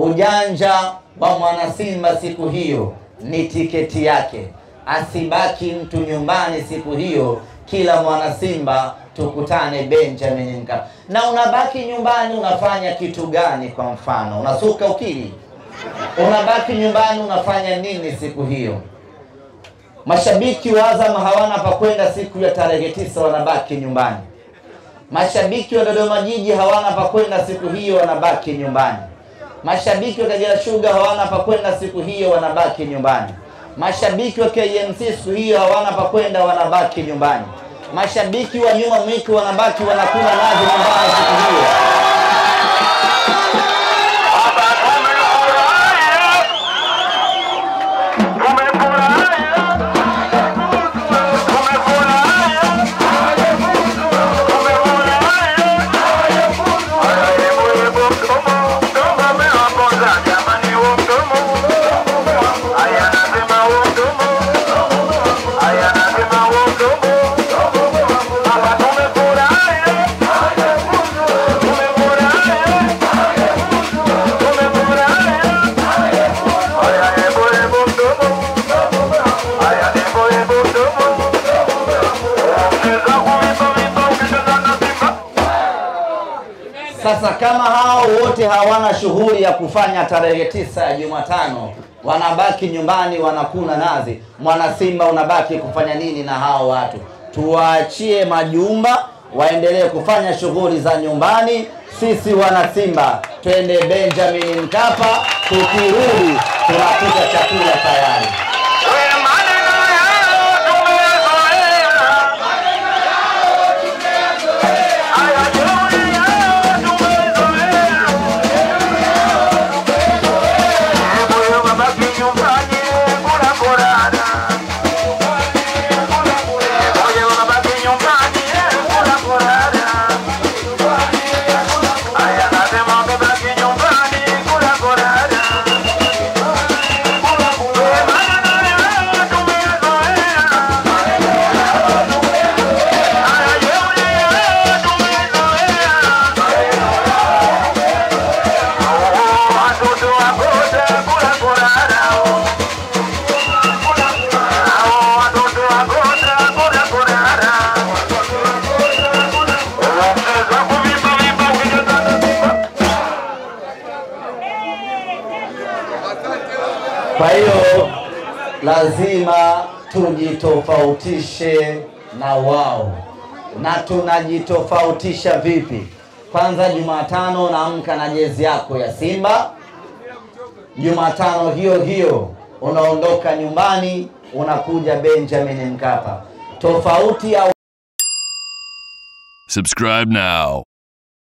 Ujanja wa mwana Simba siku hiyo ni tiketi yake. Asibaki mtu nyumbani siku hiyo, kila mwana Simba tukutane Benjamin Mkapa. Na unabaki nyumbani unafanya kitu gani? Kwa mfano, unasuka ukili? Unabaki nyumbani unafanya nini siku hiyo? Mashabiki wa Azam hawana pa kwenda siku ya tarehe 9, wanabaki nyumbani. Mashabiki wa Dodoma Jiji hawana pa kwenda siku hiyo, wanabaki nyumbani. Mashabiki wa Kagera Sugar hawana pa kwenda siku hiyo, wanabaki nyumbani. Mashabiki wa KMC siku hiyo hawana pa kwenda, wanabaki nyumbani. Mashabiki wa Nyuma Mwiki wanabaki wanakula nazi nyumbani siku hiyo. Sasa kama hao wote hawana shughuli ya kufanya tarehe 9 ya Jumatano, wanabaki nyumbani wanakuna nazi, mwana Simba unabaki kufanya nini na hao watu? Tuwaachie majumba waendelee kufanya shughuli za nyumbani. Sisi wana Simba twende Benjamin Mkapa, tukirudi tunakuta chakula tayari. Kwa hiyo lazima tujitofautishe na wao. Na tunajitofautisha vipi? Kwanza, Jumatano naamka na jezi yako ya Simba. Jumatano hiyo hiyo unaondoka nyumbani unakuja Benjamin Mkapa. Tofauti ya Subscribe now.